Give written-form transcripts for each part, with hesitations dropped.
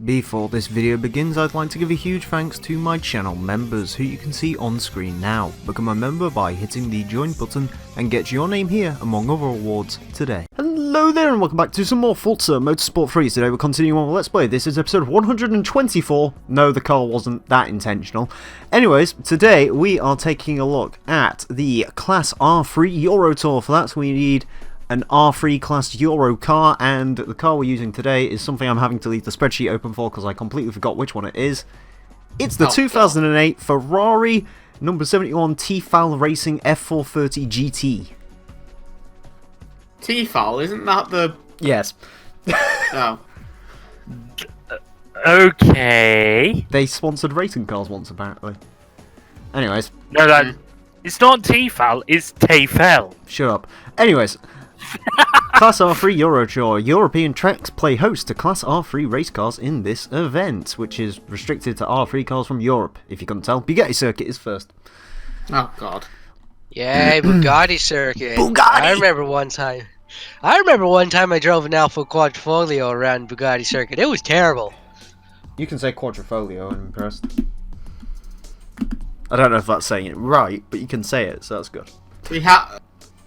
Before this video begins, I'd like to give a huge thanks to my channel members, who you can see on screen now. Become a member by hitting the join button and get your name here among other awards today. Hello there and welcome back to some more Forza Motorsport 3. Today we're continuing on with Let's Play. This is episode 124. No, the car wasn't that intentional. Anyways, today we are taking a look at the Class R3 Euro Tour. For that we need an R3 class Euro car, and the car we're using today is something I'm having to leave the spreadsheet open for because I completely forgot which one it is. It's the 2008 Ferrari number 71 T-Foul Racing F430 GT. T-Foul, isn't that the... Yes. Oh. Okay. They sponsored racing cars once, apparently. Anyways. No, that it's not T-Foul, it's T-Foul. Shut up. Anyways. Class R3 Euro Tour. European tracks play host to Class R3 race cars in this event, which is restricted to R3 cars from Europe. If you couldn't tell, Bugatti Circuit is first. Oh, God. Yay, Bugatti Circuit. Bugatti! I remember one time I drove an Alfa Quadrifoglio around Bugatti Circuit. It was terrible. You can say Quadrifoglio, I'm impressed. I don't know if that's saying it right, but you can say it, so that's good.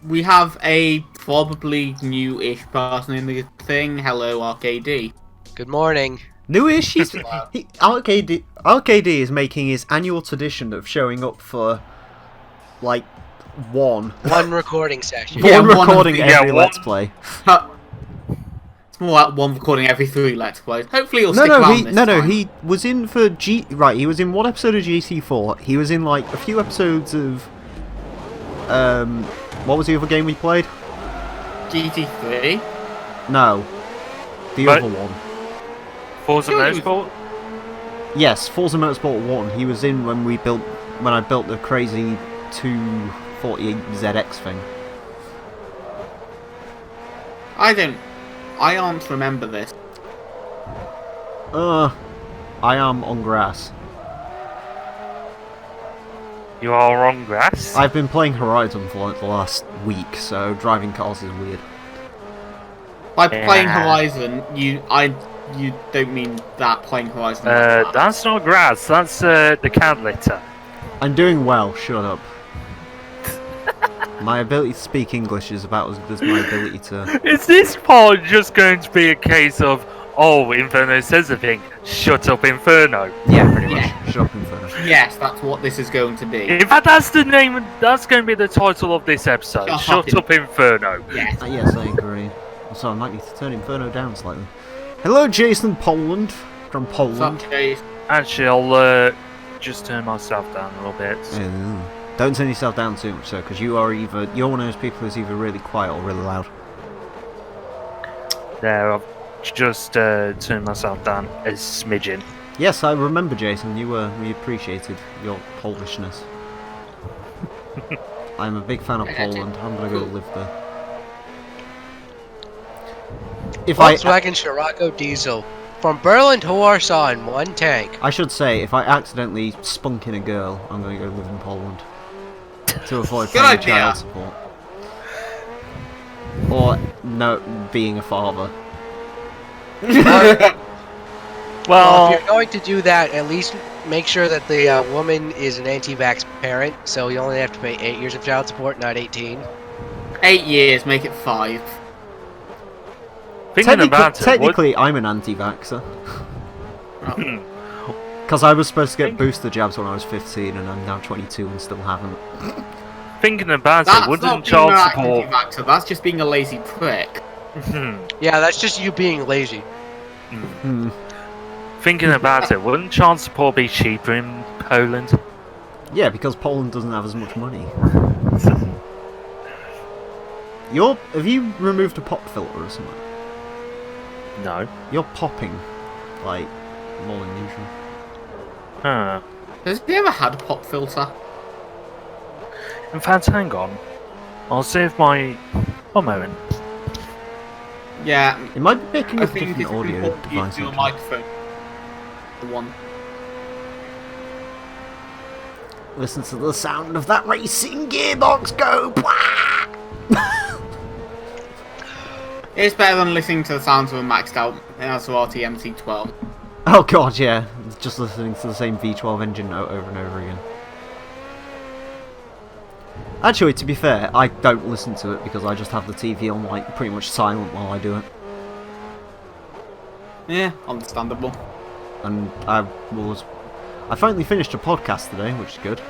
We have a probably new-ish person in the thing. Hello, RKD. Good morning. Newish? RKD is making his annual tradition of showing up for, like, one recording session. one recording every Let's Play. It's more like one recording every 3 Let's Plays. Hopefully he'll stick around this time. He was in for he was in one episode of GT4. He was in, like, a few episodes of, what was the other game we played? GT3? No. The other one. Forza Motorsport? Yes, Forza Motorsport 1. He was in when I built the crazy 240ZX thing. I aren't remember this. I am on grass. You are on grass? I've been playing Horizon for like the last week, so driving cars is weird. By playing Horizon, you don't mean that playing Horizon. That's not grass, that's the cat litter. I'm doing well, shut up. My ability to speak English is about as good as my ability to... Is this part just going to be a case of, oh, Inferno says a thing, shut up Inferno? Yeah, pretty much. Shut up Inferno. Yes, that's what this is going to be. In fact, that's the name, that's going to be the title of this episode, Shut Up Inferno. Yes. Yes, I agree. So I'm likely to turn Inferno down slightly. Hello, Jason Poland, from Poland. Actually, I'll just turn myself down a little bit. Don't turn yourself down too much, though, because you're one of those people who's either really quiet or really loud. There, I've just turned myself down a smidgen. Yes, I remember, Jason. We appreciated your Polishness. I'm a big fan of Poland. I'm gonna go live there. Volkswagen Scirocco diesel. From Berlin to Warsaw in one tank. I should say, if I accidentally spunk in a girl, I'm gonna go live in Poland. To avoid paying child support. Or being a father. Well, if you're going to do that, at least make sure that the woman is an anti-vax parent, so you only have to pay 8 years of child support, not 18. 8 years, make it 5. Technically, I'm an anti-vaxxer. Because I was supposed to get booster jabs when I was 15, and I'm now 22 and still haven't. Thinking about it, wouldn't child support... That's just being a lazy prick. Yeah, that's just you being lazy. Thinking about it, wouldn't child support be cheaper in Poland? Yeah, because Poland doesn't have as much money. Have you removed a pop filter or something? No. You're popping, like, more than usual. Huh. Has he ever had a pop filter? In fact, hang on. I'll save my... One moment. Yeah. It might be picking I up think different audio devices. Your microphone. The one. Listen to the sound of that racing gearbox go! It's better than listening to the sounds of a maxed out Maserati MC12. Oh god, yeah. Just listening to the same V12 engine note over and over again. Actually, to be fair, I don't listen to it because I just have the TV on like pretty much silent while I do it. Yeah, understandable. And I finally finished a podcast today, which is good.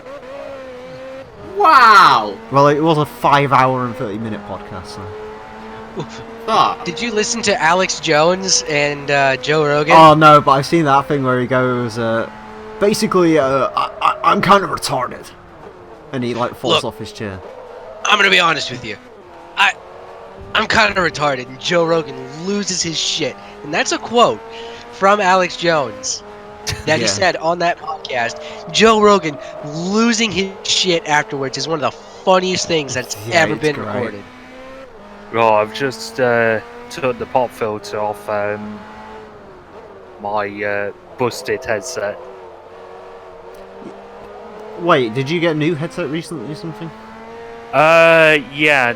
Wow! Well, it was a 5 hour and 30-minute podcast, so... Fuck. Did you listen to Alex Jones and Joe Rogan? Oh no, but I've seen that thing where he goes, basically, I'm kind of retarded. And he like falls off his chair. I'm gonna be honest with you. I'm kind of retarded, and Joe Rogan loses his shit. And that's a quote from Alex Jones that he Yeah. said on that podcast. Joe Rogan losing his shit afterwards is one of the funniest things that's Yeah, ever it's been great. recorded. Well, I've just took the pop filter off my busted headset. Wait, did you get a new headset recently or something? Yeah.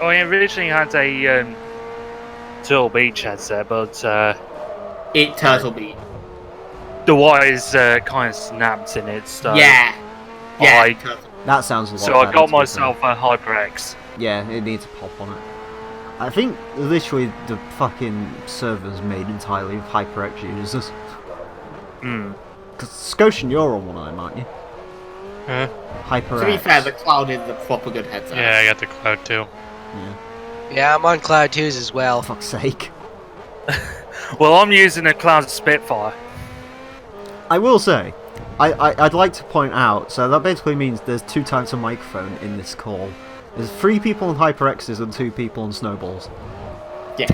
I originally had a Turtle Beach headset, but It Turtle Beach. the wires kind of snapped in it, so Yeah. Yeah. I- Turtle. That sounds a lot so I better, got to be myself a HyperX. fair. Yeah, it needs a pop on it. I think literally the fucking server's made entirely of HyperX users. Hmm. Because Scotian, you're on one of them, aren't you? Huh? HyperX. To be fair, the Cloud is the proper good headset. Yeah, I got the cloud too. Yeah. Yeah, I'm on Cloud 2s as well. For fuck's sake. Well, I'm using a Cloud Spitfire. I will say, I'd like to point out, so that basically means there's 2 types of microphone in this call. There's 3 people on HyperX's and 2 people on Snowballs. Yeah.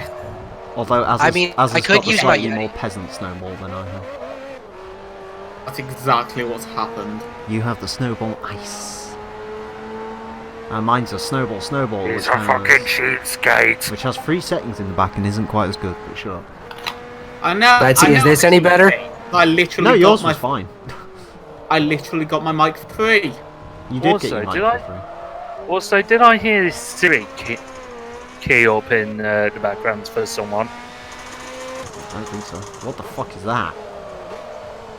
Although, as I has mean, got I could the use my slightly Yeti. more peasant Snowball than I have. That's exactly what's happened. You have the Snowball Ice. And mine's a Snowball, He's a fucking cheapskate. which has 3 settings in the back and isn't quite as good, but sure. I know. Let's I see, is know this any it's better? okay. I literally No, yours got was my. fine. I literally got my mic for free. You did Also, get your did mic I- for free. Also, did I hear this Siri key up in the background for someone? I don't think so. What the fuck is that?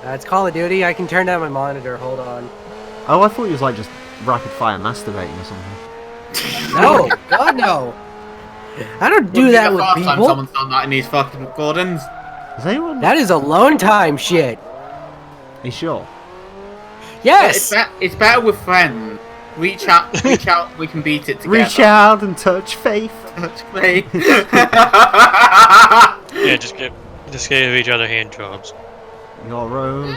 It's Call of Duty. I can turn down my monitor. Hold on. Oh, I thought he was like just rapid fire masturbating or something. No, God no. I don't do Wouldn't be that the with first time people. someone's done that in these fucking recordings. Is anyone? That is alone time shit. Are you sure? Yes. It's better with friends. Reach out, we can beat it together. Reach out and touch faith. Touch me. Yeah, just give each other hand jobs. Your own.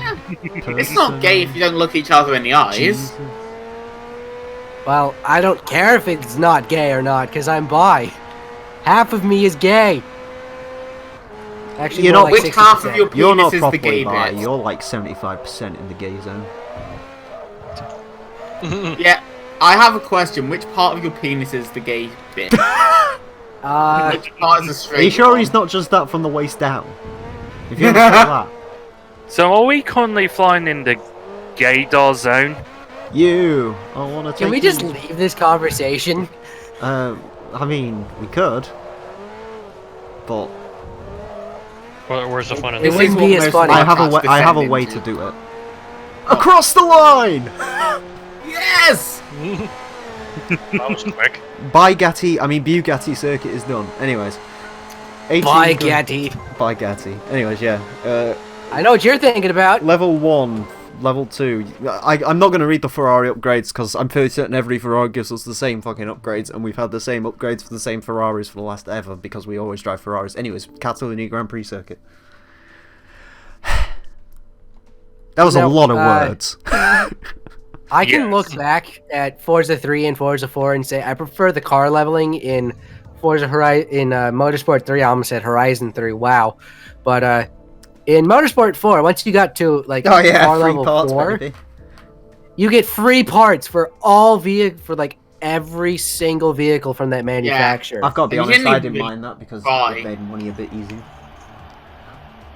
It's not gay if you don't look each other in the eyes. Jesus. Well, I don't care if it's not gay or not, because I'm bi. Half of me is gay. Actually, You're more not- like Which half of 60%. your penis You're not is the properly gay bi. bit? You're like 75% in the gay zone. Yeah, I have a question. Which part of your penis is the gay bit? Which part is the straight Are you sure one? he's not just that from the waist down? If you understand that. So, are we currently flying in the gaydar zone? You. I want to take Can we just leave this conversation? I mean, we could. But Where's the fun in It This this? is wouldn't what be as most funny. I have a podcasts way, I have a descend way into. to do it. Across the line! Yes! That was quick. Bugatti circuit is done. Anyways. 18 Bye, gun- Getty. By Gatti. Anyways, yeah. I know what you're thinking about. Level 1, level 2. I'm not going to read the Ferrari upgrades because I'm fairly certain every Ferrari gives us the same fucking upgrades, and we've had the same upgrades for the same Ferraris for the last ever because we always drive Ferraris. Anyways, Catalunya Grand Prix circuit. That was a Now, lot of words. I can Yes. look back at Forza 3 and Forza 4 and say I prefer the car leveling in Forza Motorsport 3. I almost said Horizon 3. Wow, but in Motorsport 4, once you got to like Oh yeah, car free level parts, 4, baby. you get free parts for all for like every single vehicle from that manufacturer. I've got to be And you honest, didn't I didn't even mind that because buy. it made money a bit easier.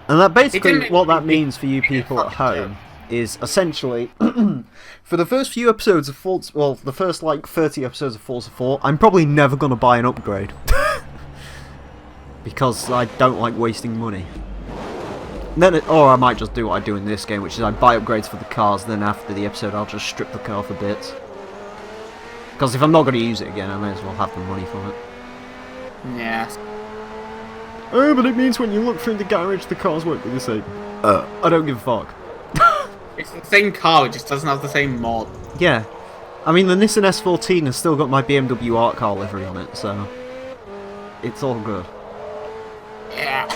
And that basically, didn't what that even means for you make people at fucking home is essentially, for the first few episodes of Forza, well, the first like 30 episodes of Forza 4, I'm probably never going to buy an upgrade. Because I don't like wasting money. Then, or I might just do what I do in this game, which is I buy upgrades for the cars. Then after the episode, I'll just strip the car for bits. Because if I'm not going to use it again, I may as well have the money from it. Yes. Oh, but it means when you look through the garage, the cars won't be the same. I don't give a fuck. It's the same car, it just doesn't have the same mod. Yeah. I mean, the Nissan S14 has still got my BMW art car livery on it, so... It's all good. Yeah.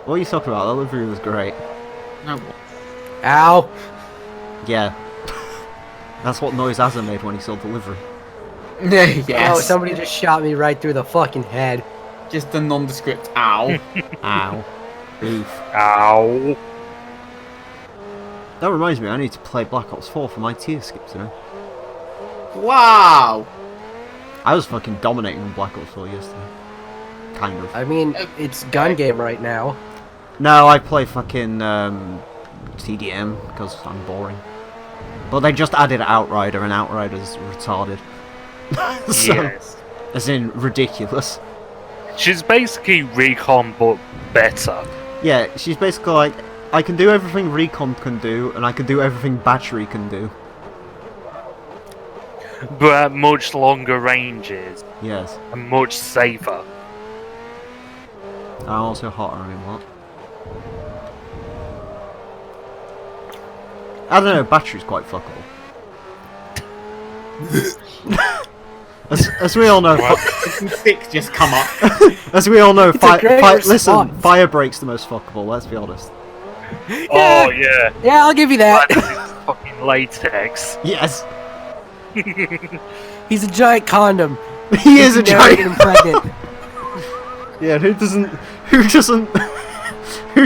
What are you talking about? That livery was great. No. Ow! Yeah. That's what noise Azza made when he sold the livery. Yes. Oh, somebody just shot me right through the fucking head. Just a nondescript ow. Ow. Oof. Ow. That reminds me, I need to play Black Ops 4 for my tier skip today. Wow. I was fucking dominating in Black Ops 4 yesterday. Kind of. I mean, it's gun game right now. No, I play fucking TDM because I'm boring. But they just added Outrider, and Outrider's retarded. So, Yes. as in, ridiculous. She's basically Recon, but better. Yeah, she's basically like, I can do everything Recon can do, and I can do everything Battery can do. But at much longer ranges. Yes. And much safer. I'm also hotter in what? I don't know, Battery's quite fuckable. As we all know, Some six just come up. as we all know, It's a great listen, response. Firebreak's the most fuckable. Let's be honest. Oh, yeah. Yeah, I'll give you that. That's fucking latex. Yes, He's a giant condom. he is a You can never get giant. him pregnant. Yeah, who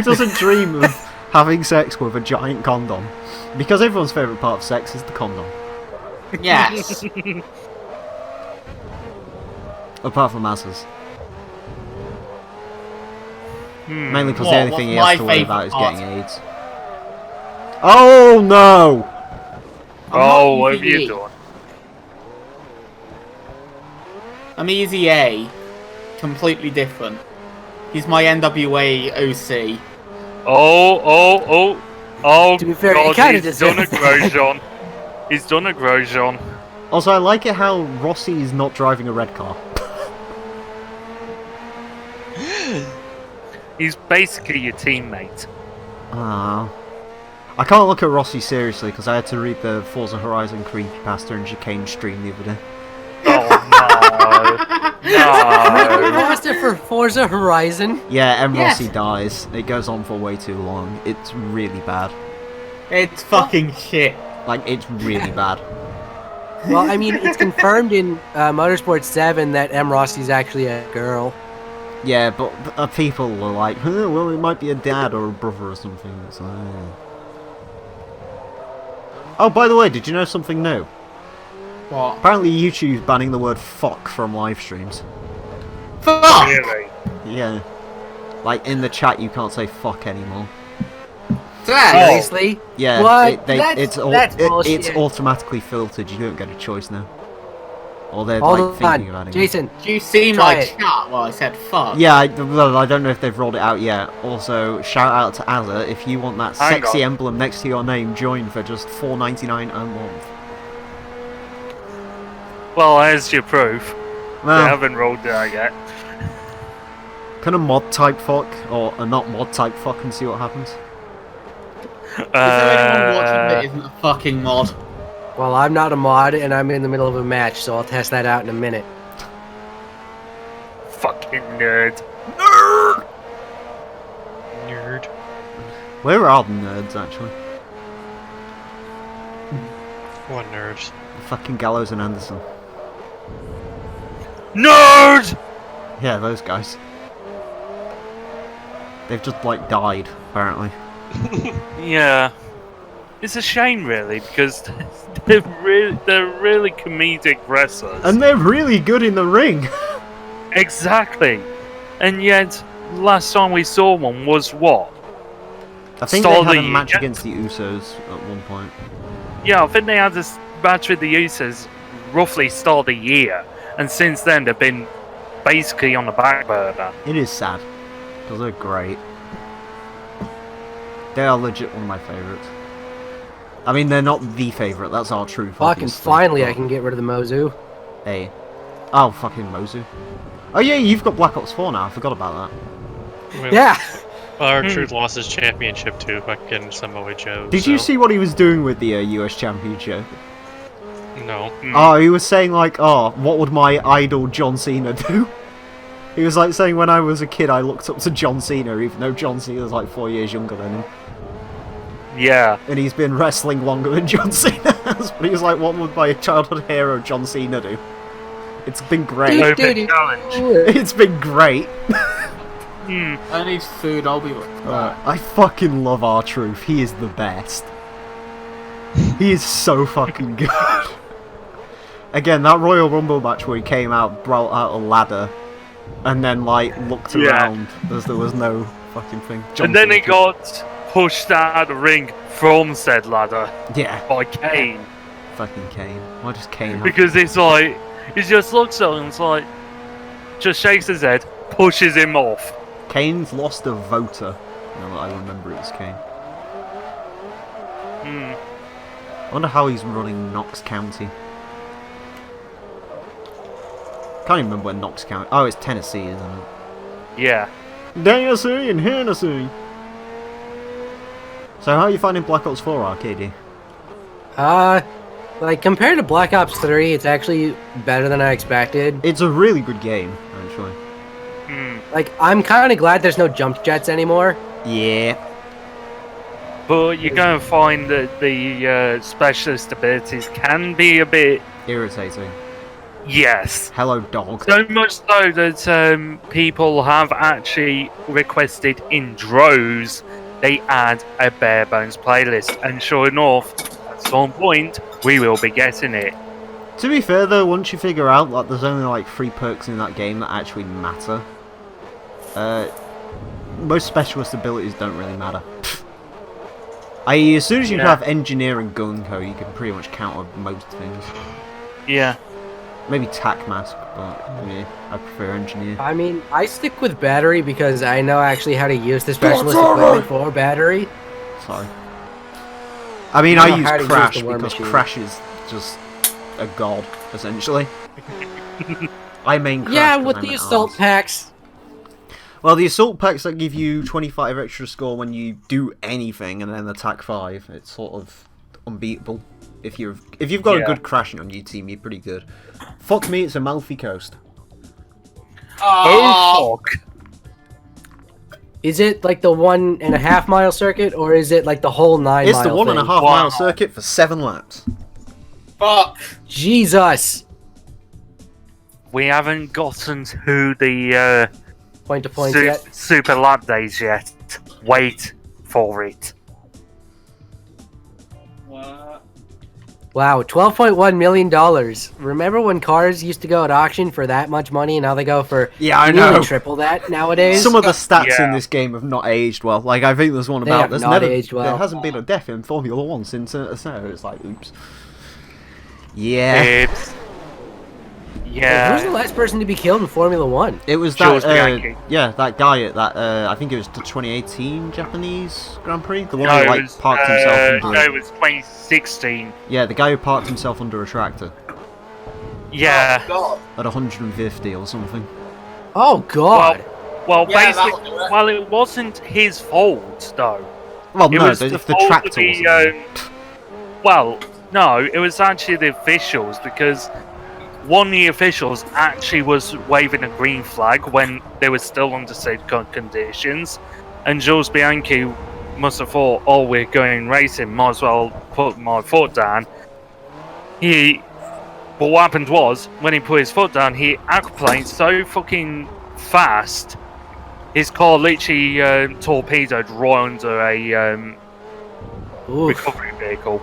doesn't dream of having sex with a giant condom? Because everyone's favourite part of sex is the condom. Yes. Apart from Maz's. Mainly because the What? only thing he What's has to my worry about is favourite getting AIDS. Oh no! Oh, what have you easy. done? I'm Easy A. Completely different. He's my NWA OC. Oh, To be fair, he God, kinda he's done a deserves that. Grosjean. He's done a Grosjean. Also, I like it how Rossi is not driving a red car. He's basically your teammate. Ah. I can't look at Rossi seriously because I had to read the Forza Horizon creepypasta and chicane stream the other day. Oh, no. No. Lost it for Forza Horizon. Yeah, M. Yes. Rossi dies. It goes on for way too long. It's really bad. It's fucking shit. Like, it's really bad. Well, I mean, it's confirmed in Motorsport 7 that M. Rossi's actually a girl. Yeah, but people are like, huh, well, it might be a dad or a brother or something. It's like, Oh, by the way, did you know something new? What? Apparently YouTube's banning the word fuck from live streams. Fuck! Really? Yeah. Like, in the chat you can't say fuck anymore. That. Seriously? Yeah, What? it's That's bullshit. it's automatically filtered, you don't get a choice now. Or they're Hold like thinking on, about it. Jason. Do you see Try my it. chat while I said fuck? Yeah, well, I don't know if they've rolled it out yet. Also, shout out to Azza, if you want that Hang sexy on. emblem next to your name, join for just $4.99 a month. Well, there's your proof. They Well, haven't rolled it out yet. can a mod type fuck, or a not mod type fuck and see what happens? Is there anyone watching that isn't a fucking mod? Well, I'm not a mod, and I'm in the middle of a match, so I'll test that out in a minute. Fucking nerd. Nerd. Where are the nerds, actually? What nerds? Fucking Gallows and Anderson. Nerd! Yeah, those guys. They've just, like, died, apparently. Yeah. It's a shame, really, because they're really comedic wrestlers. And they're really good in the ring! Exactly. And yet, last time we saw one was what? I think Stole they had the- a match against the Usos at one point. Yeah, I think they had this match with the Usos roughly start of the year, and since then they've been basically on the back burner. It is sad, because they're great. They are legit one of my favourites. I mean, they're not the favourite, that's our truth. Fucking finally I can get rid of the Mozu. Hey. Oh, fucking Mozu. Oh yeah, you've got Black Ops 4 now, I forgot about that. Yeah! Well, our truth lost his championship to fucking Samoa Joe. Did you see what he was doing with the US Championship? No. Oh, he was saying like, oh, what would my idol John Cena do? He was like saying when I was a kid I looked up to John Cena, even though John Cena was like 4 years younger than him. Yeah. And he's been wrestling longer than John Cena has, but he was like, what would my childhood hero John Cena do? It's been great. Open challenge. It's been great. I need food, I'll be right back. I fucking love R-Truth. He is the best. He is so fucking good. Again, that Royal Rumble match where he came out, brought out a ladder, and then like looked around as there was no fucking thing. And then he got pushed out of the ring from said ladder by Kane. Fucking Kane. Why does Kane have... Because it's like, he just looks at him and it's like, just shakes his head, pushes him off. Kane's lost a voter. Now that I remember it was Kane. I wonder how he's running Knox County. Can't even remember where Knox County... Oh, it's Tennessee, isn't it? Yeah. Tennessee and Hennessy. So how are you finding Black Ops 4 Arcade? Like, compared to Black Ops 3, it's actually better than I expected. It's a really good game, actually. Like, I'm kind of glad there's no jump jets anymore. Yeah. But you're going to find that the specialist abilities can be a bit... Irritating. Yes. Hello, dog. So much so that people have actually requested in droves they add a bare bones playlist. And sure enough, at some point, we will be getting it. To be fair though, once you figure out that there's only like 3 perks in that game that actually matter, most specialist abilities don't really matter. I.e., as soon as you have engineer and gun co, you can pretty much counter most things. Yeah. Maybe tac mask, but yeah, I prefer engineer. I mean, I stick with battery because I know actually how to use the specialist equipment for battery. Sorry. I mean, You I know use how to use Crash the war because machine. Crash is just a god, essentially. I main Crash Yeah, 'cause with I'm the an assault arse. packs. Well, the assault packs that give you 25 extra score when you do anything, and then attack 5. It's sort of unbeatable. If you've got a good Crashing on your team, you're pretty good. Fuck me, it's Amalfi Coast. Oh, fuck. Is it like the 1.5 mile circuit, or is it like the whole 9 mile? It's the 1.5 Wow. mile circuit for 7 laps. Fuck! Jesus! We haven't gotten to the Point to point yet. Super Lap Days yet. Wait for it. What? Wow, $12.1 million. Remember when cars used to go at auction for that much money, and now they go for nearly know. triple that nowadays? Some of the stats in Yeah. this game have not aged well. Like, I think there's one They about have there's not never aged well. there hasn't been a death in Formula 1 since so it's like oops. Yeah. It's... Who's the Yeah. last person to be killed in Formula 1? It was Jules that Bianchi. that guy at that I think it was the 2018 Japanese Grand Prix, the one No, who it like was, parked himself under no, it was 2016. yeah, the guy who parked himself under a tractor Yeah. God. at 150 or something. Oh, God. Well, Yeah, basically, that'll do it. well, it wasn't his fault, though. Well, It no, was if the fault of tractor the, wasn't. well, no, it was actually the officials, because one of the officials actually was waving a green flag when they were still under safe conditions, and Jules Bianchi must have thought, oh, we're going racing, might as well put my foot down. But what happened was, when he put his foot down, he aquaplaned so fucking fast, his car literally torpedoed right under a Oof. recovery vehicle.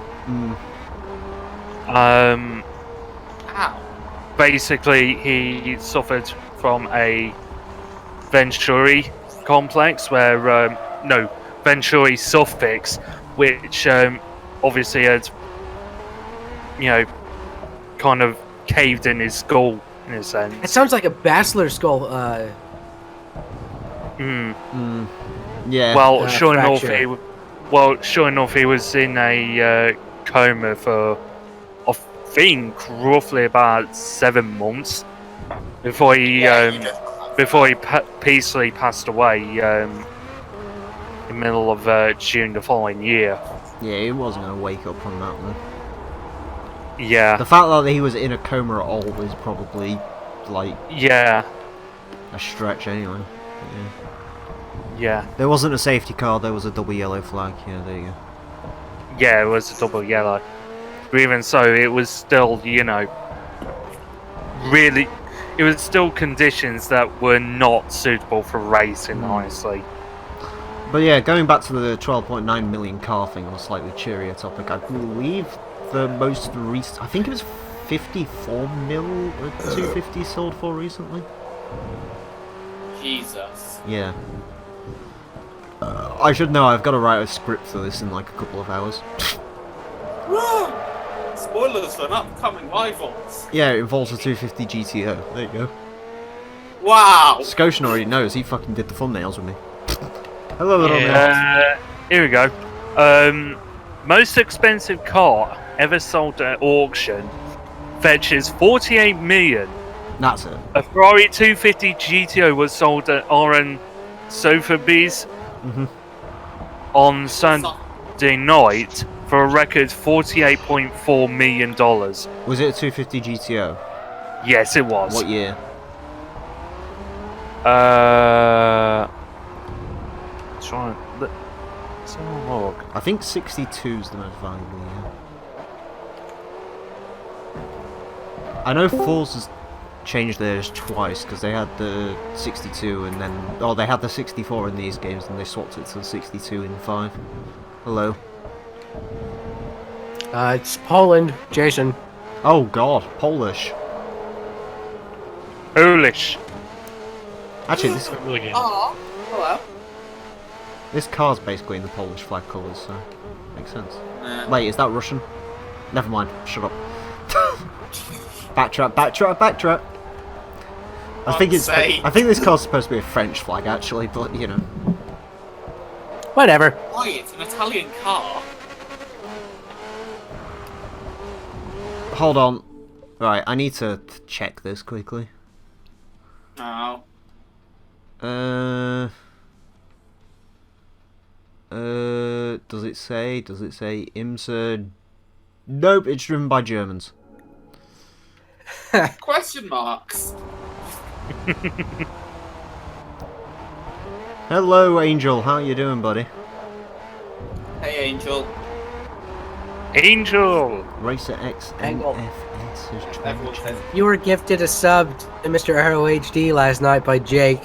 Ow. Basically, he suffered from a Venturi complex, where no, Venturi suffix, which obviously had, kind of caved in his skull in a sense. It sounds like a bachelor skull. Yeah. Well, sure enough, fracture. well, sure enough, he was in a coma for, I think, roughly about 7 months before he peacefully passed away in the middle of June the following year. Yeah, he wasn't going to wake up from that, though. Yeah. The fact that he was in a coma at all is probably, like, Yeah. a stretch anyway. Yeah. There wasn't a safety car, there was a double yellow flag. Yeah, there you go. Yeah, it was a double yellow. But even so, it was still, you know, really, it was still conditions that were not suitable for racing, honestly. But yeah, going back to the 12.9 million car thing on a slightly cheerier topic, I believe the most recent, I think it was 54 mil 250 sold for recently. Jesus. Yeah. I should know, I've got to write a script for this in like a couple of hours. Spoilers for an upcoming rivals. Yeah, it involves a 250 GTO. There you go. Wow. Scotian already knows, he fucking did the thumbnails with me. Hello, little man. Here we go. Most expensive car ever sold at auction fetches 48 million. That's it. A Ferrari 250 GTO was sold at RN Sotheby's on Sunday night for a record $48.4 million. Was it a 250 GTO? Yes, it was. What year? Try and let's have a look. I think 62 is the most valuable year. I know Forza's changed theirs twice because they had the 62 and then they had the 64 in these games and they swapped it to the 62 in 5. Hello. It's Poland, Jason. Oh god, Polish. Polish. Actually, this Oh, hello. this car's basically in the Polish flag colours, so makes sense. Nah. Wait, is that Russian? Never mind. Shut up. Backtrack. I think this car's supposed to be a French flag, actually, but you know. Whatever. Why, it's an Italian car. Hold on. Right, I need to check this quickly. Oh. Does it say IMSA? Nope, it's driven by Germans. Question marks. Hello, Angel. How you doing, buddy? Hey, Angel. Angel. Racer X Angle. NFS has Everyone changed. says You were gifted a sub to Mr. ROHD last night by Jake.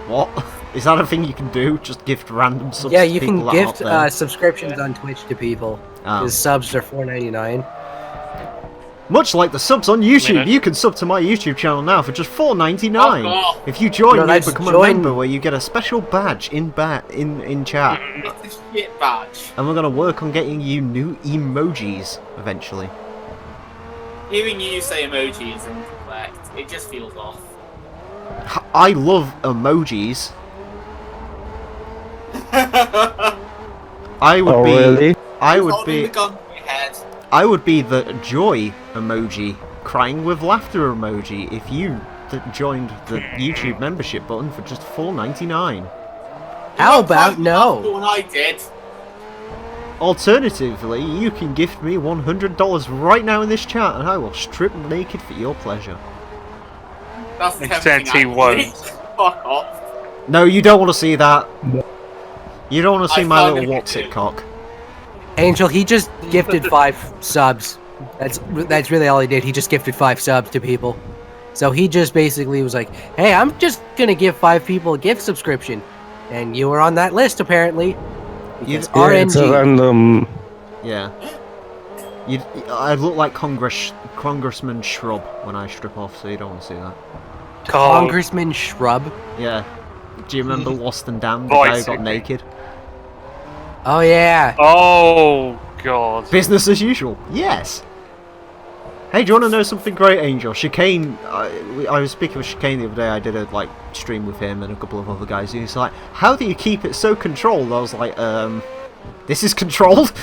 What? Is that a thing you can do? Just gift random subs Yeah, to you people can that gift aren't there? subscriptions on Twitch to people. Oh. His subs are $4.99. Much like the subs on YouTube, Minute. you can sub to my YouTube channel now for just $4.99. Oh, If you join, No, you that's become a join. member where you get a special badge in chat, it's a shit badge. and we're gonna work on getting you new emojis eventually. Hearing you say emoji is incorrect. It just feels off. I love emojis. I would be. really? I would Holding be. the gun to your head. I would be the joy emoji, crying with laughter emoji if you joined the YouTube membership button for just $4.99. How about no? When I did. Alternatively, you can gift me $100 right now in this chat, and I will strip naked for your pleasure. That's the Except tempting he act. won't. Fuck off. No, you don't want to see that. You don't want to see I my found little it what's it too. cock. Angel, he just gifted 5 subs. That's really all he did. He just gifted 5 subs to people. So he just basically was like, "Hey, I'm just gonna give 5 people a gift subscription," and you were on that list apparently. Because Yeah, it's a RNG. random. Yeah. I look like Congressman Shrub when I strip off, so you don't want to see that. Congressman Shrub. Yeah. Do you remember Lost and Damned, the guy who got Bicycle. naked? Oh yeah. Oh god. Business as usual. Yes. Hey, do you want to know something great, Angel? Chicane, I was speaking with Chicane the other day. I did a stream with him and a couple of other guys. And he's like, "How do you keep it so controlled?" I was like, "This is controlled."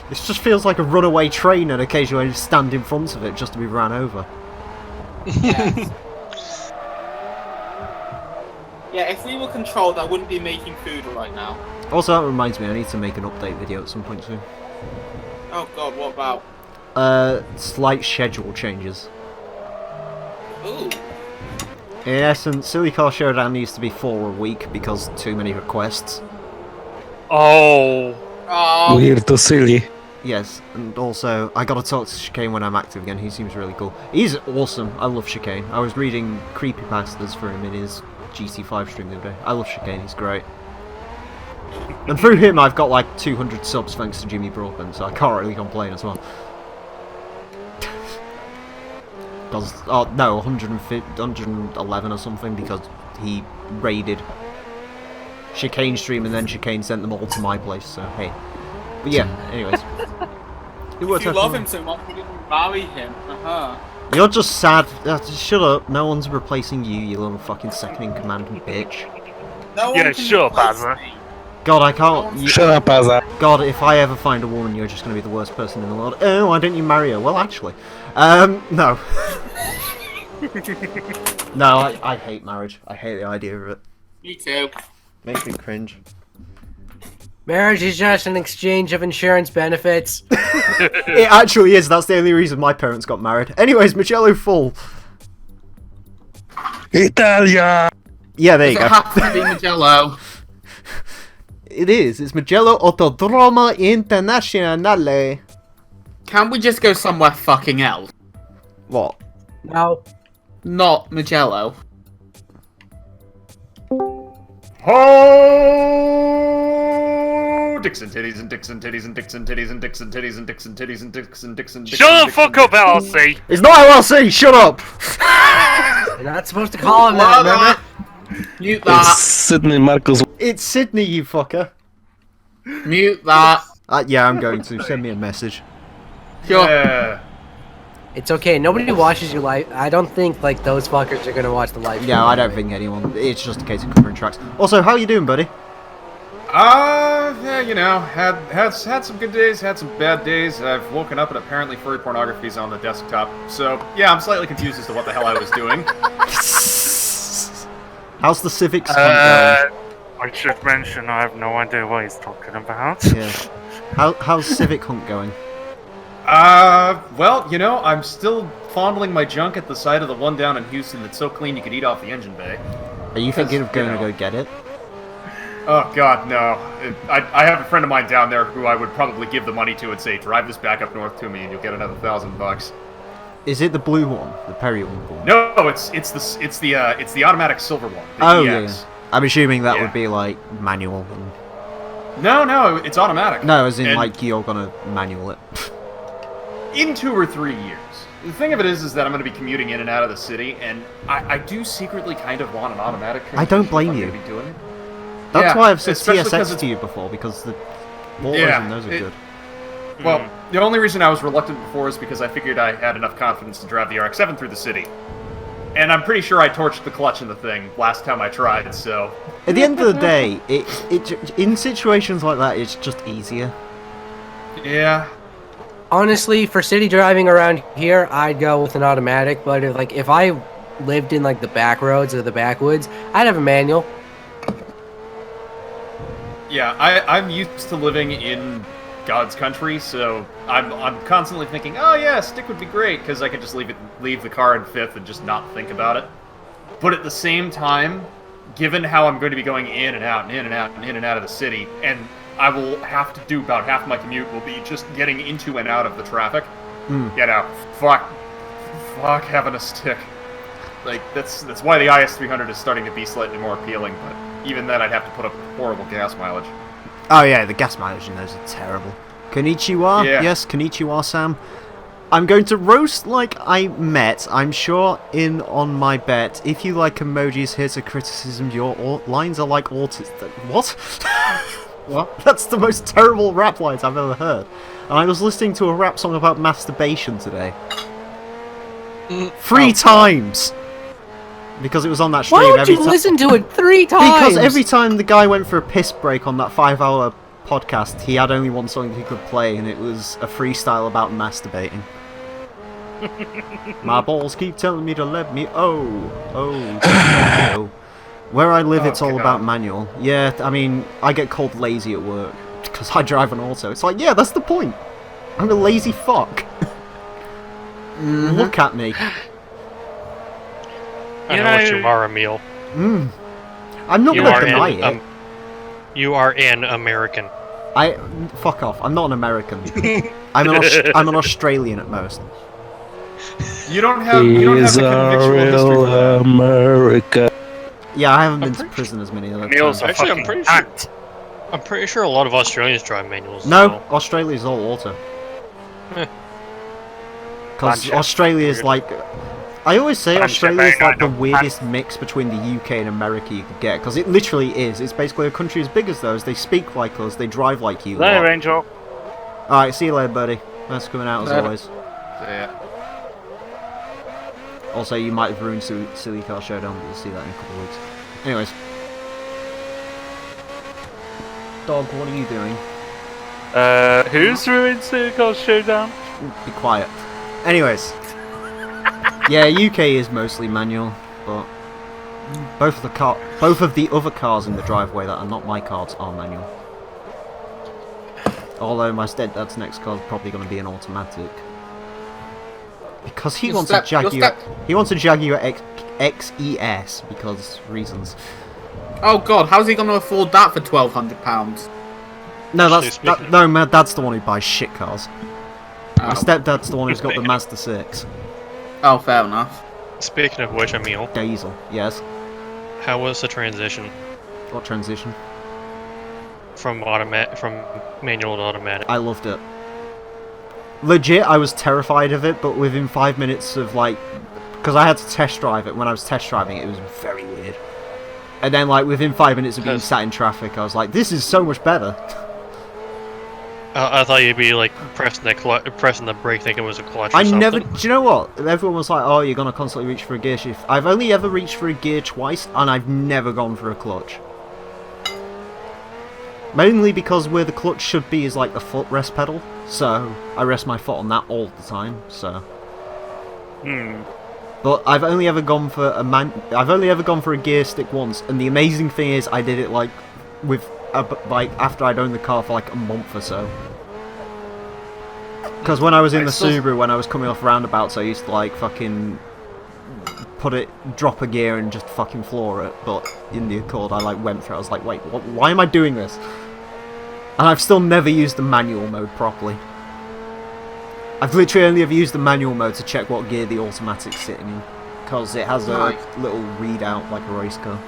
This just feels like a runaway train, and occasionally I stand in front of it just to be ran over. Yes. Yeah, if we were controlled, I wouldn't be making food right now. Also, that reminds me, I need to make an update video at some point soon. Oh god, what about? Slight schedule changes. Ooh. In essence, Silly Car Showdown needs to be 4 a week because too many requests. Oh. Oh. Weird to silly. Yes, and also, I gotta talk to Chicane when I'm active again. He seems really cool. He's awesome. I love Chicane. I was reading creepypastas for him in his GT5 stream the other day. I love Chicane, he's great. And through him, I've got like 200 subs thanks to Jimmy Broadbent, so I can't really complain as well. Because, oh no, 111 or something, because he raided Chicane's stream and then Chicane sent them all to my place, so hey. But yeah, anyways. If you love him so much, you didn't marry him. You're just sad. Shut up. No one's replacing you, you little fucking second-in-command bitch. No Yeah, one can shut up, replace Azza. me. God, I can't. Shut up, Azza. God, if I ever find a woman, you're just going to be the worst person in the world. Oh, why don't you marry her? Well, actually. No. No, I hate marriage. I hate the idea of it. Me too. Makes me cringe. Marriage is just an exchange of insurance benefits. It actually is. That's the only reason my parents got married. Anyways, Magello Full. Italia! Yeah, there you Does go. it have to be Magello? It is. It's Magello Autodromo Internazionale. Can we just go somewhere fucking else? What? No. Not Magello. Oh, Dixon titties and Dixon titties and Dixon titties and Dixon titties and Dixon titties and Dixon Dixon. Shut the fuck up, LC! It's not LLC. Shut up. You're not supposed to call him that, remember? Mute It's that. Sydney Marcus. It's Sydney, you fucker. Mute that. Yeah, I'm going to. Send me a message. Sure. Yeah. It's okay. Nobody watches your live. I don't think like those fuckers are gonna watch the live. Yeah, I don't think anyone. It's just a case of covering tracks. Also, how you doing, buddy? Yeah, you know, had some good days, had some bad days. I've woken up and apparently furry pornography's on the desktop. So yeah, I'm slightly confused as to what the hell I was doing. How's the civics hunt I should mention I have no idea what he's talking about. going? Yeah. How's civic hunt going? Well, you know, I'm still fondling my junk at the side of the one down in Houston that's so clean you could eat off the engine bay. Are you thinking of you going know. to go get it? Oh God, no. I have a friend of mine down there who I would probably give the money to and say, drive this back up north to me and you'll get another $1,000. Is it the blue one, the period one? No, it's the automatic silver one. The Oh EX. yeah. I'm assuming that Yeah. would be like manual. And... No, it's automatic. No, as in And like you're gonna manual it. in 2 or 3 years. The thing of it is that I'm going to be commuting in and out of the city, and I do secretly kind of want an automatic. I don't blame transmission if you. I'm gonna be doing it. That's Yeah, why I've said especially 'cause TSX it's- to you before, because the autos Yeah, and those are it- good. Well, the only reason I was reluctant before is because I figured I had enough confidence to drive the RX-7 through the city. And I'm pretty sure I torched the clutch in the thing last time I tried, so... At the end of the day, in situations like that, it's just easier. Yeah. Honestly, for city driving around here, I'd go with an automatic. But if I lived in like the back roads or the backwoods, I'd have a manual. Yeah, I'm used to living in God's country, so I'm constantly thinking, oh yeah, stick would be great, because I could just leave the car in fifth and just not think about it. But at the same time, given how I'm going to be going in and out and in and out and in and out of the city, and I will have to do about half my commute will be just getting into and out of the traffic. You know, fuck having a stick. Like that's why the IS300 is starting to be slightly more appealing, but even then I'd have to put up horrible gas mileage. Oh yeah, the gas mileage in those are terrible. Konnichiwa? Yeah. Yes, konnichiwa, Sam. I'm going to roast like I met. I'm sure in on my bet. If you like emojis, here's a criticism. Your lines are like autism. What? What? That's the most terrible rap lines I've ever heard. And I was listening to a rap song about masturbation today. 3 times! Because it was on that stream. Why would you listen to it 3 times? Because every time the guy went for a piss break on that 5-hour podcast, he had only one song he could play, and it was a freestyle about masturbating. My balls keep telling me to let me oh. Where I live, it's all about manual. Yeah, I mean, I get called lazy at work because I drive an auto. It's like, yeah, that's the point. I'm a lazy fuck. Look at me. I know what you are, Emile. I'm not gonna deny it. You are an American. Fuck off. I'm not an American. I'm an Australian at most. You don't have the convictual history for that. America. Yeah, I haven't been to prison as many other Emile's times. a Actually, fucking act. I'm pretty sure a lot of Australians drive manuals. No, Australia's all auto. Because Banship. Australia is like... I always say Banship, Australia is like the Banship. weirdest mix between the UK and America you could get. Because it literally is. It's basically a country as big as those. They speak like us. They drive like you. There, Angel. Alright, see you later, buddy. Nice coming out as Later. always. Yeah. Also, you might have ruined Silly Car Showdown, but you'll see that in a couple of weeks. Anyways. Dog, what are you doing? Who's ruined Circle Showdown? Be quiet. Anyways. Yeah, UK is mostly manual, but both of the other cars in the driveway that are not my cars are manual. Although my stepdad's next car is probably going to be an automatic. Because he wants a Jaguar. He wants a Jaguar XES because reasons. Oh god, how's he going to afford that for £1,200? No, Actually, no, my dad's the one who buys shit cars. My Oh. stepdad's the one who's got the Mazda 6. Oh, fair enough. Speaking of which, Emile, Diesel, yes. how was the transition What transition? from manual to automatic? I loved it. Legit, I was terrified of it, but within 5 minutes of like, because I had to test drive it. When I was test driving it, it was very weird. And then like within 5 minutes of being sat in traffic, I was like, this is so much better. I thought you'd be like pressing the brake, thinking it was a clutch. Or I something. never. Do you know what? Everyone was like, "Oh, you're gonna constantly reach for a gear shift." I've only ever reached for a gear twice, and I've never gone for a clutch. Mainly because where the clutch should be is like the footrest pedal, so I rest my foot on that all the time. So. But I've only ever gone for I've only ever gone for a gear stick once, and the amazing thing is, I did it like with like after I'd owned the car for like a month or so. Because when I was in the Subaru, when I was coming off roundabouts, I used to like fucking drop a gear and just fucking floor it. But in the Accord, I like went through. I was like, wait, why am I doing this? And I've still never used the manual mode properly. I've literally only ever used the manual mode to check what gear the automatic's sitting in, because it has a little readout like a race car,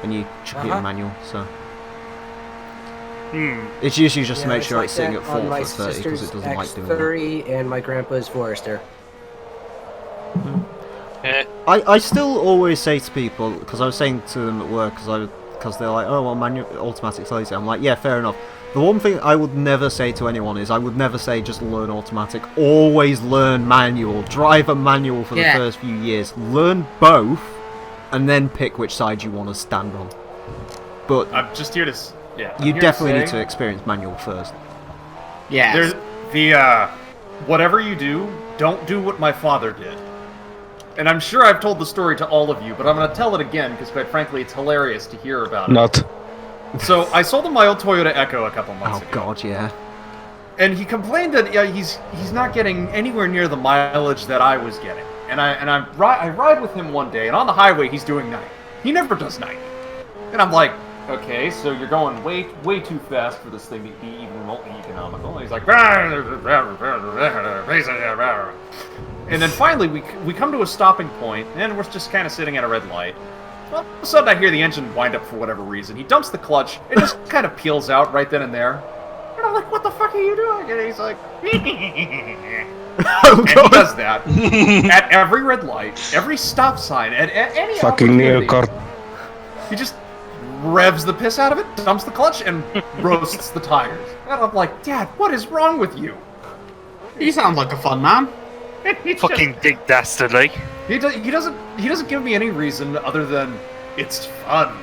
and you chuck it in manual. So. It's usually just to make sure it's sitting at 4 for 30 because it doesn't like doing that. X30 and my grandpa's Forester. I still always say to people, because I was saying to them at work, because they're like, oh well, manual automatic's lazy. I'm like, yeah, fair enough. The one thing I would never say to anyone is I would never say just learn automatic. Always learn manual. Drive a manual for the first few years. Learn both, and then pick which side you want to stand on. But I'm just here to. Yeah. You definitely need to experience manual first. Yeah. There's whatever you do, don't do what my father did. And I'm sure I've told the story to all of you, but I'm going to tell it again because, quite frankly, it's hilarious to hear about it. Not. So I sold him my old Toyota Echo a couple months ago. Oh God, yeah. And he complained that he's not getting anywhere near the mileage that I was getting. And I ride with him one day, and on the highway he's doing 90. He never does 90. And I'm like, okay, so you're going way too fast for this thing to be even remotely economical. And he's like, and then finally we come to a stopping point, and we're just kind of sitting at a red light. All of a sudden I hear the engine wind up for whatever reason. He dumps the clutch, it just kind of peels out right then and there. And I'm like, what the fuck are you doing? And he's like, Oh and God. he does that at every red light, every stop sign, at any Fucking opportunity. neocort. He just revs the piss out of it, dumps the clutch, and roasts the tires. And I'm like, Dad, what is wrong with you? He sounds like a fun man. Fucking Dick Dastardly. He doesn't give me any reason other than it's fun.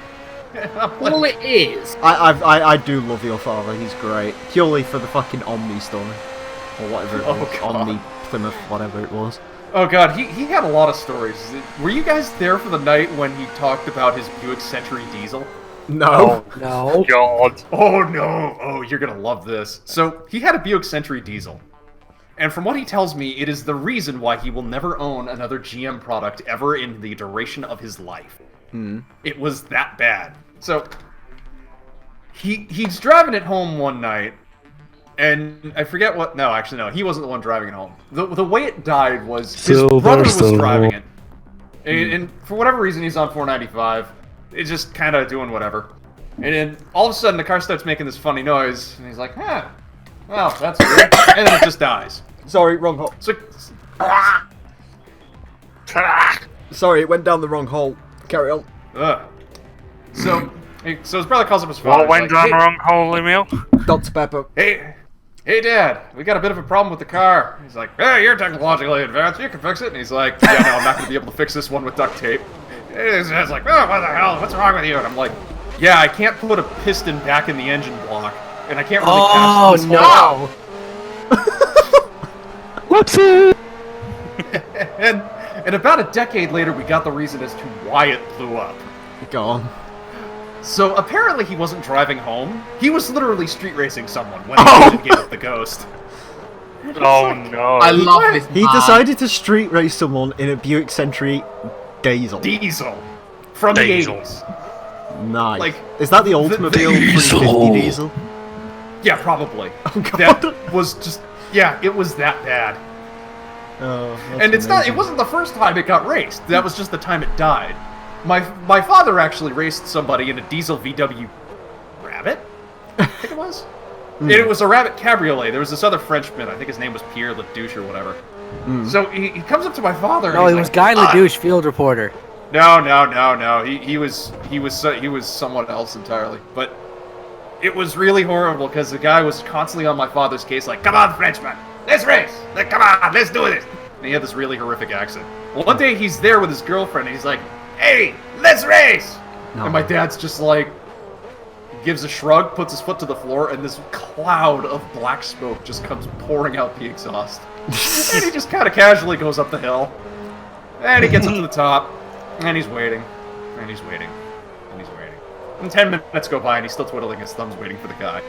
I'm like, Well, it is. I do love your father. He's great. Purely for the fucking Omni story, or whatever it Oh, was. God. Omni Plymouth, whatever it was. oh god, he had a lot of stories. Were you guys there for the night when he talked about his Buick Century diesel? No. No. God. Oh no! Oh, you're gonna love this. So, he had a Buick Century diesel. And from what he tells me, it is the reason why he will never own another GM product ever in the duration of his life. It was that bad. So, he's driving it home one night, and I forget what... No, actually, no, he wasn't the one driving it home. The way it died was his brother was driving it. And for whatever reason, he's on 495. It's just kind of doing whatever. And then all of a sudden, the car starts making this funny noise, and he's like, huh, well, that's weird. And then it just dies. Sorry, wrong hole. So, Sorry, it went down the wrong hole. Carry on. so his brother calls up his father. What went he's down the like, wrong hole, Emile? Dr. Pepper. hey, Dad, we got a bit of a problem with the car. He's like, hey, you're technologically advanced, you can fix it. And he's like, yeah, no, I'm not going to be able to fix this one with duct tape. And his dad's like, oh, what the hell, what's wrong with you? And I'm like, yeah, I can't put a piston back in the engine block, and I can't really Oh, catch this hole. no. What's it? And about a decade later, we got the reason as to why it blew up. Go on. So apparently he wasn't driving home. He was literally street racing someone when the engine gave up the ghost. Oh no. I love this He man. decided to street race someone in a Buick Century diesel. Diesel. From Diesel. the 80s. Nice. Like, is that the Oldsmobile 350 diesel? Yeah, probably. Oh, God. That was just... Yeah, it was that bad. Oh, And it's not... It wasn't the first time it got raced. That was just the time it died. My father actually raced somebody in a diesel VW Rabbit? I think it was. And it was a Rabbit Cabriolet. There was this other Frenchman. I think his name was Pierre Ledouche or whatever. So he comes up to my father. No, and it he's was like, Guy Ledouche, field reporter. No. He was someone else entirely. But it was really horrible because the guy was constantly on my father's case, like, "Come on, Frenchman, let's race! Come on, let's do this!" And he had this really horrific accent. Well, one day he's there with his girlfriend, and he's like, "Hey, let's race!" No. And my dad's just like, gives a shrug, puts his foot to the floor, and this cloud of black smoke just comes pouring out the exhaust. And he just kind of casually goes up the hill. And he gets up to the top. And he's waiting. And he's waiting. And he's waiting. And 10 minutes go by, and he's still twiddling his thumbs waiting for the guy.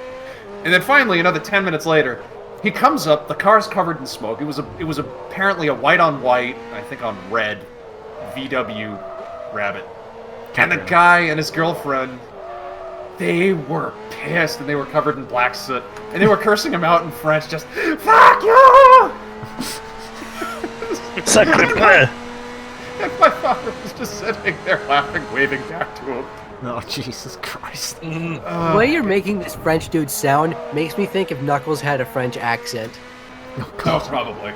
And then finally, another 10 minutes later, he comes up. The car's covered in smoke. It was apparently a white on white, I think on red, VW Rabbit. And the guy and his girlfriend, they were pissed, and they were covered in black soot. And they were cursing him out in French, just, "Fuck you!" Sacre bleu. And my father was just sitting there laughing, waving back to him. Oh, Jesus Christ. The way you're making this French dude sound makes me think if Knuckles had a French accent. Oh, Oh, God. probably.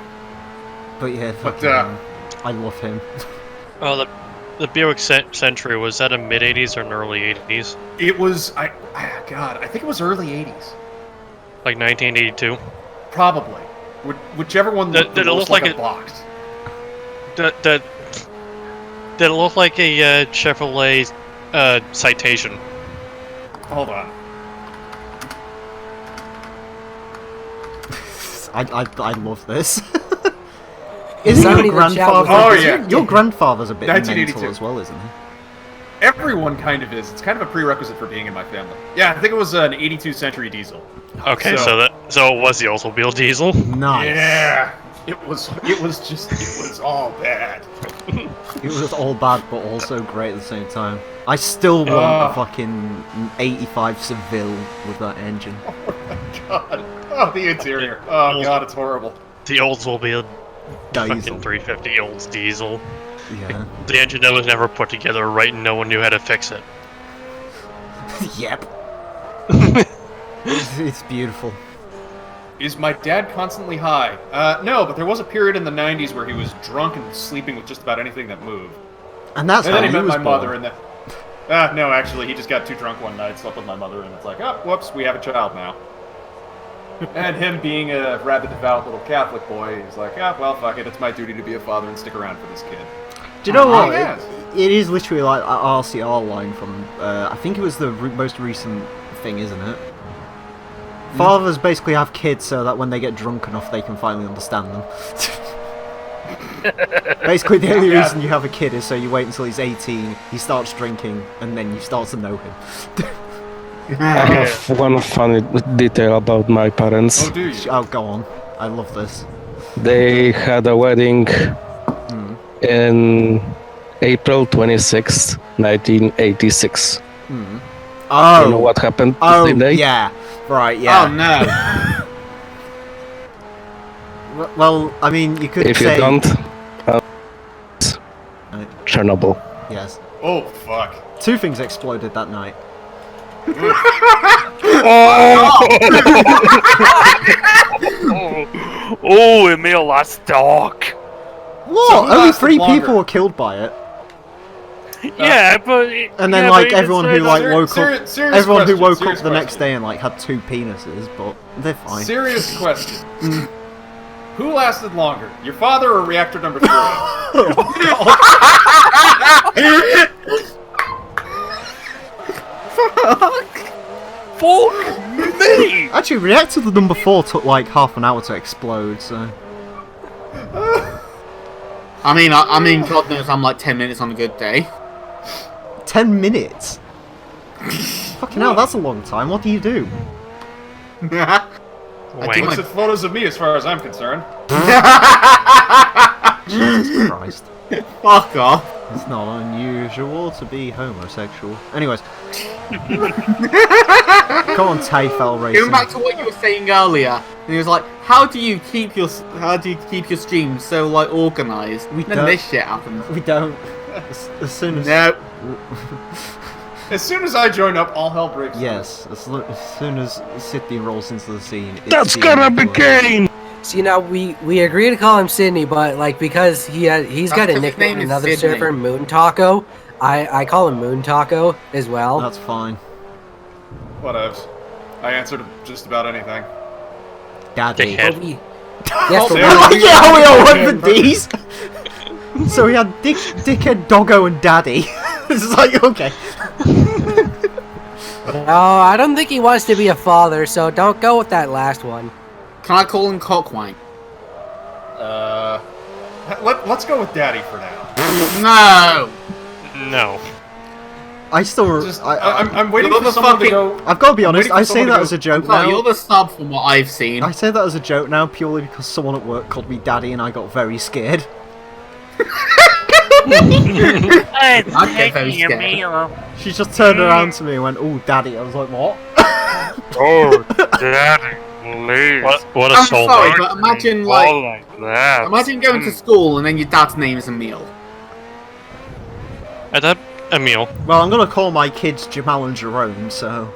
But yeah, But, fucking, I love him. Oh, the Buick Century, was that a mid-80s or an early 80s? It was, God, I think it was early 80s. Like 1982? Probably. Whichever one Did looked the it most look like like a it- box. Did it look like a Chevrolet Citation? Hold on. I love this. Isn't Somebody your in the chat was grandfather? like, Oh, is yeah. Your grandfather's a bit 1982. mental as well, isn't he? Everyone kind of is. It's kind of a prerequisite for being in my family. Yeah, I think it was an 82 Century diesel. Okay, So- so it was the Oldsmobile diesel. Nice. Yeah. It was all bad. It was all bad, but also great at the same time. I still want a fucking 85 Seville with that engine. God. Oh, the interior. Oh, God, it's horrible. The Oldsmobile Diesel. fucking 350 Olds diesel. Yeah. The engine that was never put together right, and no one knew how to fix it. Yep. It's beautiful. Is my dad constantly high? No, but there was a period in the 90s where he was drunk and sleeping with just about anything that moved. And that's And how then he he met was my mother, born. and then... No, actually, he just got too drunk one night, slept with my mother, and it's like, oh, whoops, we have a child now. And him being a rabid, devout little Catholic boy, he's like, ah, well, fuck it, it's my duty to be a father and stick around for this kid. Do you know what? Yes. It is literally like an RCR line from, I think it was the most recent thing, isn't it? Fathers basically have kids so that when they get drunk enough, they can finally understand them. Basically, the only reason you have a kid is so you wait until he's 18, he starts drinking, and then you start to know him. I have one funny detail about my parents. Oh, do you? Oh, go on. I love this. They had a wedding in April 26th, 1986. Oh, You know what happened oh, the same day? yeah. Right, yeah. Oh no. Well, I mean, you could If say... you don't, Chernobyl. Yes. Oh, fuck. Two things exploded that night. Oh, Emile, that's dark. What? So who Only lasted 3 longer? people were killed by it. Yeah, but And then, yeah, like, but even everyone so, who, like, that's- woke Serious- up... serious Everyone who question, woke serious up the next question. day and, like, had 2 penises, but they're fine. Serious question. Who lasted longer, your father or reactor number 3? Fuck me! Actually, reactor number 4 took, like, half an hour to explode, so... I mean, God knows I'm like 10 minutes on a good day. 10 minutes? Fucking hell, that's a long time. What do you do? Wank. Looks at photos of me as far as I'm concerned. Jesus Christ. Fuck off. It's not unusual to be homosexual. Anyways. Come on, Tayfel Racing. Going back to what you were saying earlier, and he was like, "How do you keep your streams so like organized?" We Then don't. this shit happens. We don't. As soon as... No. As soon as I join up, all hell breaks loose. Yes, as soon as Sydney rolls into the scene... it's That's the gonna end be of the- Kane! See, now we agree to call him Sydney, but like because he's got a That's 'cause his nickname name in is another Sydney. server, Moon Taco. I call him Moon Taco as well. That's fine. Whatevs. I answered just about anything. Daddy. Dickhead. But yes, but Oh, we- Yeah, we all went for D's! So we had Dickhead, Doggo, and Daddy. It's like, okay. no, I don't think he wants to be a father, so don't go with that last one. Can I call him Cockwine? Let's go with Daddy for now. No. No. I still... Just, I, I'm waiting You're for the someone to fucking- go. I've got to be honest, waiting for I say someone to that go- as a joke No, you're now. the sub from what I've seen. I say that as a joke now purely because someone at work called me Daddy and I got very scared. I'd get very scared. Emile. She just turned around to me and went, "Oh, Daddy." I was like, "What?" Oh, Daddy, please. What a I'm soul. sorry, but imagine All like, like that. imagine going to school and then your dad's name is Emile. At that, Emile. Well, I'm gonna call my kids Jamal and Jerome, so...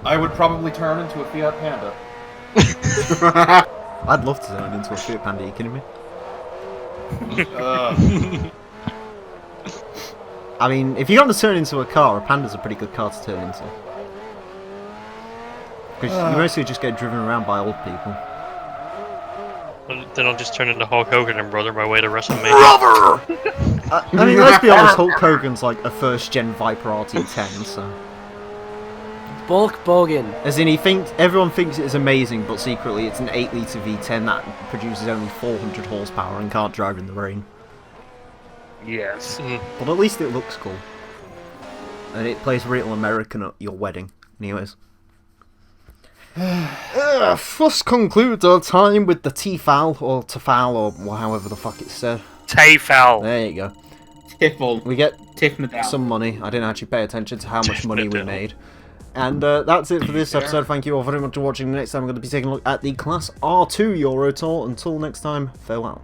I would probably turn into a Fiat Panda. I'd love to turn into a Fiat Panda, are you kidding me? I mean, if you're going to turn into a car, a Panda's a pretty good car to turn into. Because you mostly just get driven around by old people. Then I'll just turn into Hulk Hogan and brother my way to WrestleMania. I mean, let's be honest, Hulk Hogan's like a first-gen Viper RT10, so... Bulk Bogan. As in, everyone thinks it's amazing, but secretly it's an 8-litre V10 that produces only 400 horsepower and can't drive in the rain. Yes. But at least it looks cool. And it plays real American at your wedding. Anyways. Thus concludes our time with the T-Fal, or Tafal, or however the fuck it's said. Tayfal. There you go. Tiffle. We get Tiff Nadal. some money. I didn't actually pay attention to how much money we made. And that's it for this episode. Thank you all very much for watching. Next time I'm going to be taking a look at the Class R2 Euro Tour. Until next time, farewell.